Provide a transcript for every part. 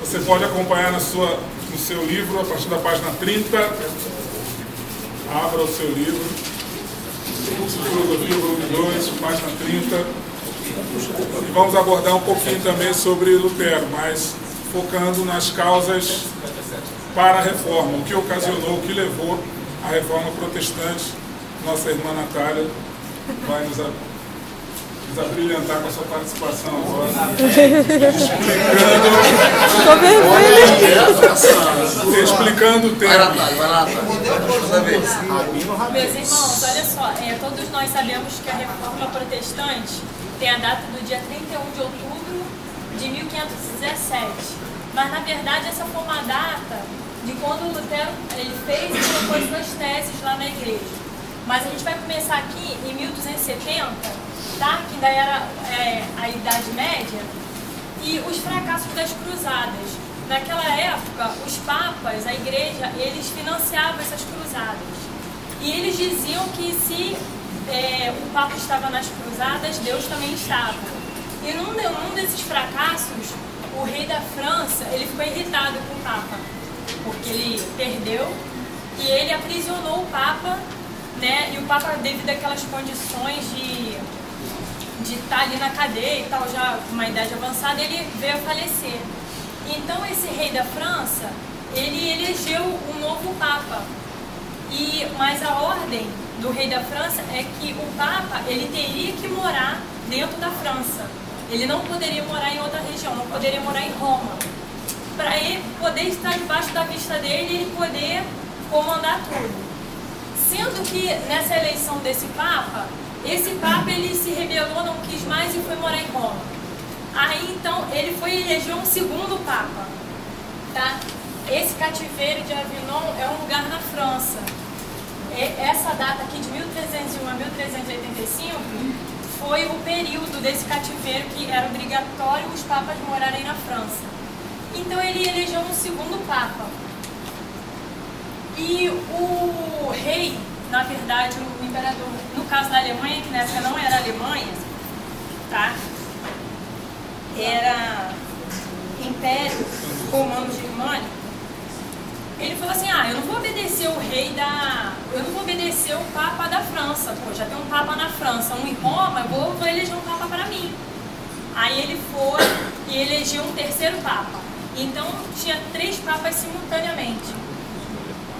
Você pode acompanhar no seu livro, a partir da página 30. Abra o seu livro. Curso de Filosofia, volume 2, página 30. E vamos abordar um pouquinho também sobre Lutero, mas focando nas causas para a reforma, o que ocasionou, o que levou à reforma protestante. Nossa irmã Natália vai nos abrilhantar com a sua participação agora, explicando o tema. Vai lá, Meus irmãos, olha só, todos nós sabemos que a reforma protestante tem a data do dia 31 de outubro de 1517, mas na verdade essa foi uma data de quando o Lutero ele fez e propôs suas teses lá na igreja. Mas a gente vai começar aqui em 1270, tá? Que ainda era a Idade Média, e os fracassos das cruzadas. Naquela época, os papas, a igreja, eles financiavam essas cruzadas. E eles diziam que se o papa estava nas cruzadas, Deus também estava. E num desses fracassos, o rei da França, ele ficou irritado com o papa, porque ele perdeu, e ele aprisionou o papa, né? E o papa, devido àquelas condições de estar ali na cadeia e tal, já com uma idade avançada, ele veio a falecer. Então esse rei da França, ele elegeu um novo papa. Mas a ordem do rei da França é que o papa, ele teria que morar dentro da França. Ele não poderia morar em outra região, não poderia morar em Roma. Para ele poder estar debaixo da vista dele e ele poder comandar tudo. Sendo que nessa eleição desse papa, esse papa ele se rebelou, não quis mais e foi morar em Roma. Aí então ele foi eleger um segundo papa, tá? Esse cativeiro de Avignon é um lugar na França. Essa data aqui de 1301 a 1385 foi o período desse cativeiro que era obrigatório os papas morarem na França. Então ele elegeu um segundo papa. E o rei, na verdade, o imperador, no caso da Alemanha, que na época não era Alemanha, tá? Era Império Romano-Germânico. Ele falou assim, eu não vou obedecer eu não vou obedecer o Papa da França, pô, já tem um Papa na França, um em Roma, eu vou eleger um Papa para mim. Aí ele foi e elegeu um terceiro Papa. Então tinha 3 papas simultaneamente.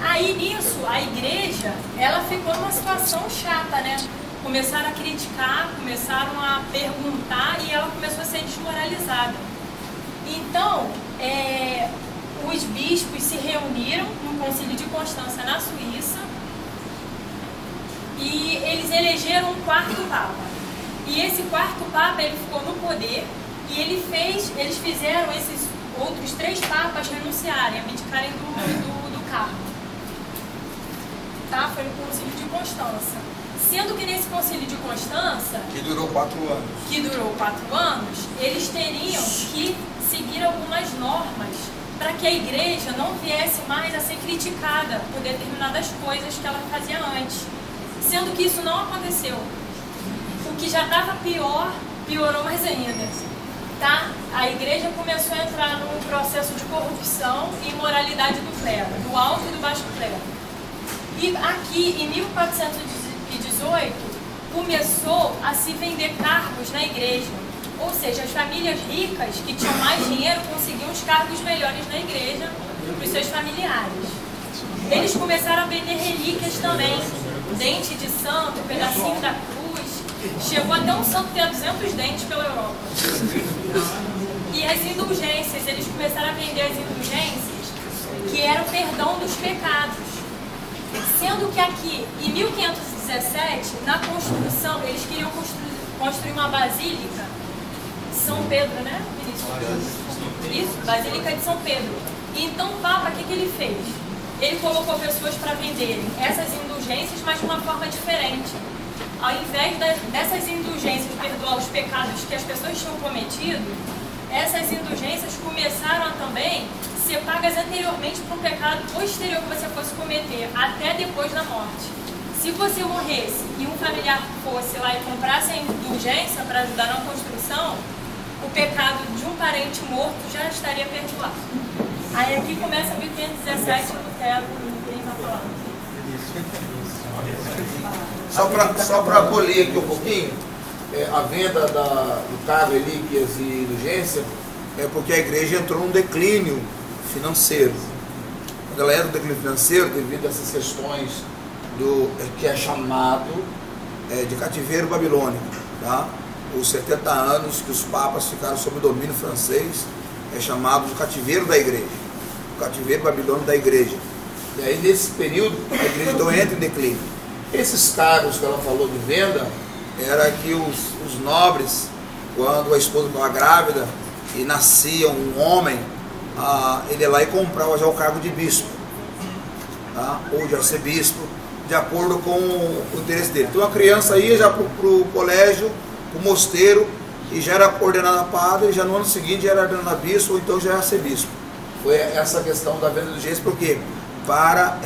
Aí nisso, a igreja, ela ficou numa situação chata, né? Começaram a criticar, começaram a perguntar e ela começou a ser desmoralizada. Então, os bispos se reuniram no Concílio de Constança, na Suíça, e eles elegeram um 4º Papa. E esse 4º Papa, ele ficou no poder e eles fizeram esses outros 3 papas renunciarem, abdicarem do cargo. Tá? Foi no Concílio de Constança. Sendo que nesse Concílio de Constança, que durou 4 anos, eles teriam que seguir algumas normas para que a igreja não viesse mais a ser criticada por determinadas coisas que ela fazia antes. Sendo que isso não aconteceu. O que já estava pior, piorou mais ainda. Tá? A igreja começou a entrar num processo de corrupção e imoralidade do clero, do alto e do baixo clero. E aqui, em 1418, começou a se vender cargos na igreja. Ou seja, as famílias ricas que tinham mais dinheiro conseguiam os cargos melhores na igreja para os seus familiares. Eles começaram a vender relíquias também. Dente de santo, pedacinho da cruz. Chegou até um santo ter 200 dentes pela Europa. E as indulgências, eles começaram a vender as indulgências, que eram perdão dos pecados. Sendo que aqui, em 1517, na construção, eles queriam construir uma basílica, São Pedro, né, Vinícius? Isso, Basílica de São Pedro. E então o Papa, o que ele fez? Ele colocou pessoas para venderem essas indulgências, mas de uma forma diferente. Ao invés dessas indulgências perdoar os pecados que as pessoas tinham cometido, essas indulgências começaram a também ser pagas anteriormente para um pecado posterior que você fosse cometer, até depois da morte. Se você morresse e um familiar fosse lá e comprasse a indulgência para ajudar na construção, o pecado de um parente morto já estaria perdoado. Aí aqui começa 1517 Lutero, ninguém está falando. Só para abolir aqui um pouquinho, a venda do cargo, relíquias e indulgência é porque a igreja entrou num declínio financeiro. Quando ela entra no declínio financeiro, devido a essas questões que é chamado de cativeiro babilônico, tá? Os 70 anos que os papas ficaram sob o domínio francês é chamado de cativeiro da igreja, o cativeiro babilônico da igreja. E aí nesse período a igreja então entra em declínio. Esses cargos que ela falou de venda era que os nobres, quando a esposa estava grávida e nascia um homem, ele ia lá e comprava já o cargo de bispo, tá? Ou de arcebispo, de acordo com o interesse dele. Então a criança ia já para o colégio, para o mosteiro, e já era ordenada padre, e já no ano seguinte já era ordenada bispo, ou então já era arcebispo. Foi essa questão da venda de indulgência, por quê? Para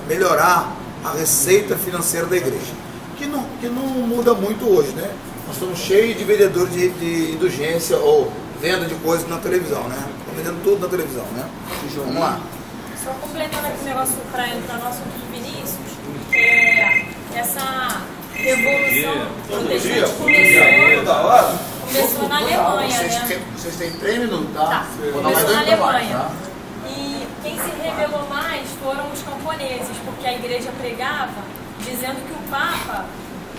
melhorar a receita financeira da igreja, que não muda muito hoje, né? Nós estamos cheios de vendedores de indulgência ou venda de coisas na televisão, né? Estão vendendo tudo na televisão, né? Vamos lá. Só completando aqui o negócio para entrar no assunto do Vinícius, essa revolução protestante começou na Alemanha, né? Vocês têm 3 minutos, tá? Tá. Começou na Alemanha. E quem se rebelou mais foram os camponeses, porque a igreja pregava dizendo que o Papa,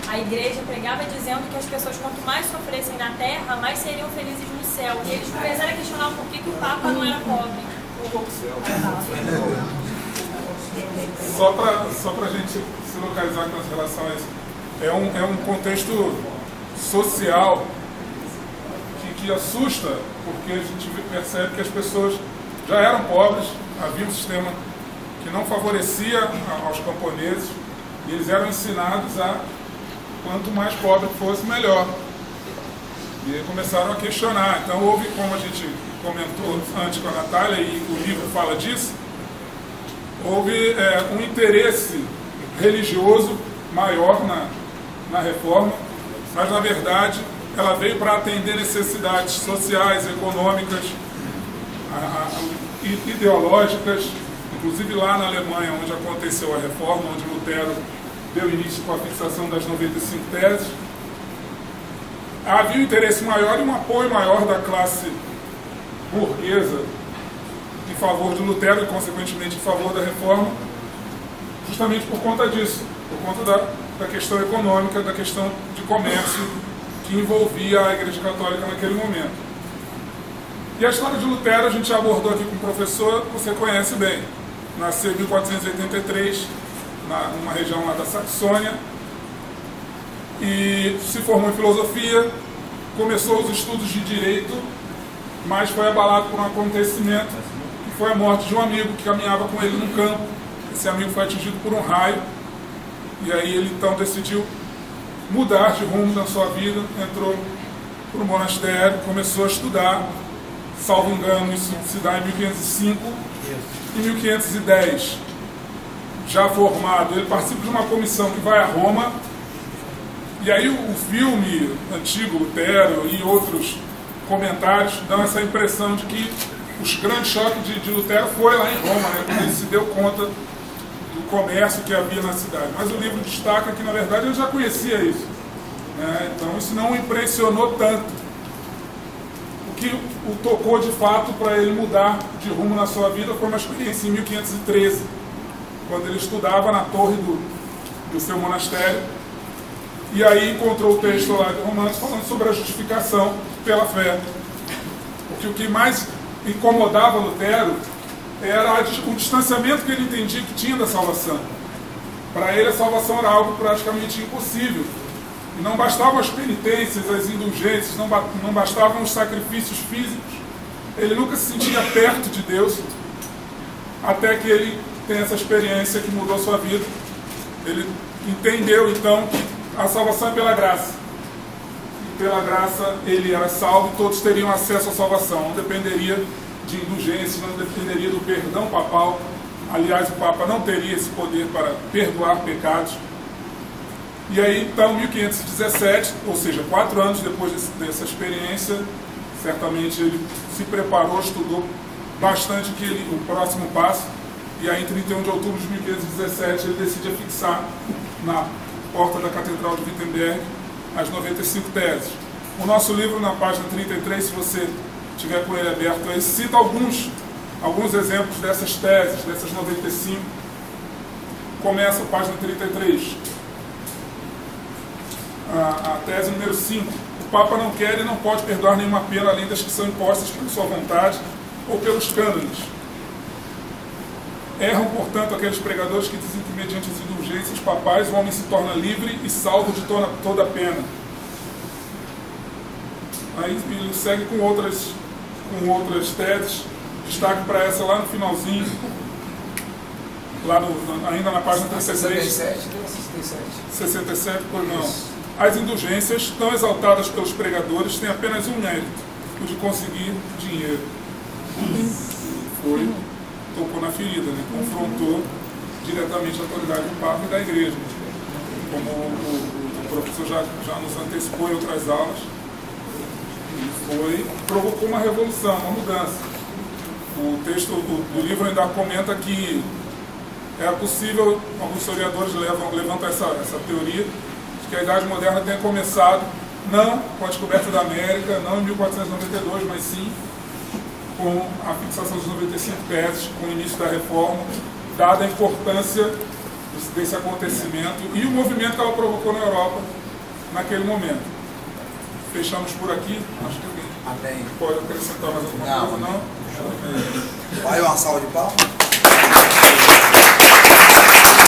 a igreja pregava dizendo que as pessoas, quanto mais sofressem na terra, mais seriam felizes no céu. E eles começaram a questionar por que o Papa não era pobre. Só para a gente se localizar com relação a isso, é um contexto social que assusta, porque a gente percebe que as pessoas já eram pobres, havia um sistema que não favorecia aos camponeses, e eles eram ensinados a quanto mais pobre fosse, melhor. E aí começaram a questionar. Então houve, como a gente comentou antes com a Natália, e o livro fala disso, houve um interesse religioso maior na reforma, mas na verdade ela veio para atender necessidades sociais, econômicas, ideológicas, inclusive lá na Alemanha, onde aconteceu a reforma, onde Lutero deu início com a fixação das 95 teses. Havia um interesse maior e um apoio maior da classe burguesa em favor de Lutero e, consequentemente, em favor da reforma, justamente por conta disso, por conta da questão econômica, da questão de comércio que envolvia a Igreja Católica naquele momento. E a história de Lutero a gente já abordou aqui com o professor, você conhece bem. Nasceu em 1483, numa região lá da Saxônia, e se formou em filosofia, começou os estudos de direito, mas foi abalado por um acontecimento, que foi a morte de um amigo que caminhava com ele num campo. Esse amigo foi atingido por um raio, e aí ele então decidiu mudar de rumo na sua vida, entrou para o monastério, começou a estudar, salvo engano, isso se dá em 1505, em 1510, já formado, ele participa de uma comissão que vai a Roma, e aí o filme antigo, Lutero, e outros comentários dão essa impressão de que o grande choque de Lutero foi lá em Roma, né, quando ele se deu conta do comércio que havia na cidade. Mas o livro destaca que, na verdade, ele já conhecia isso, né? Então isso não o impressionou tanto. O que o tocou de fato para ele mudar de rumo na sua vida foi uma experiência em 1513, quando ele estudava na torre do seu monastério, e aí encontrou o texto lá de Romanos falando sobre a justificação pela fé. Porque o que mais incomodava Lutero era o distanciamento que ele entendia que tinha da salvação. Para ele a salvação era algo praticamente impossível. E não bastavam as penitências, as indulgências, não bastavam os sacrifícios físicos. Ele nunca se sentia perto de Deus, até que ele tem essa experiência que mudou a sua vida. Ele entendeu então que a salvação é pela graça. E pela graça ele era salvo e todos teriam acesso à salvação. Não dependeria de indulgência, não dependeria do perdão papal. Aliás, o Papa não teria esse poder para perdoar pecados. E aí, então, 1517, ou seja, 4 anos depois dessa experiência, certamente ele se preparou, estudou bastante o próximo passo, e aí em 31 de outubro de 1517 ele decide afixar na porta da Catedral de Wittenberg as 95 teses. O nosso livro, na página 33, se você tiver com ele aberto aí, cita alguns exemplos dessas teses, dessas 95. Começa a página 33. A tese número 5. O Papa não quer e não pode perdoar nenhuma pena além das que são impostas por sua vontade ou pelos cânones. Erram, portanto, aqueles pregadores que dizem que, mediante as indulgências papais, o homem se torna livre e salvo de toda a pena. Aí ele segue com outras teses. Destaque para essa lá no finalzinho, ainda na página 33. 67, pois não. As indulgências, tão exaltadas pelos pregadores, têm apenas um mérito, o de conseguir dinheiro. Tocou na ferida, né? Confrontou diretamente a autoridade do Papa e da Igreja. Como o professor já nos antecipou em outras aulas, provocou uma revolução, uma mudança. O texto do livro ainda comenta que era possível, alguns historiadores levantam essa teoria, de que a Idade Moderna tenha começado não com a descoberta da América, não em 1492, mas sim com a fixação dos 95 teses, com o início da Reforma, dada a importância desse acontecimento e o movimento que ela provocou na Europa naquele momento. Fechamos por aqui. Acho que alguém pode acrescentar mais alguma coisa, não? Vai uma salva de palmas.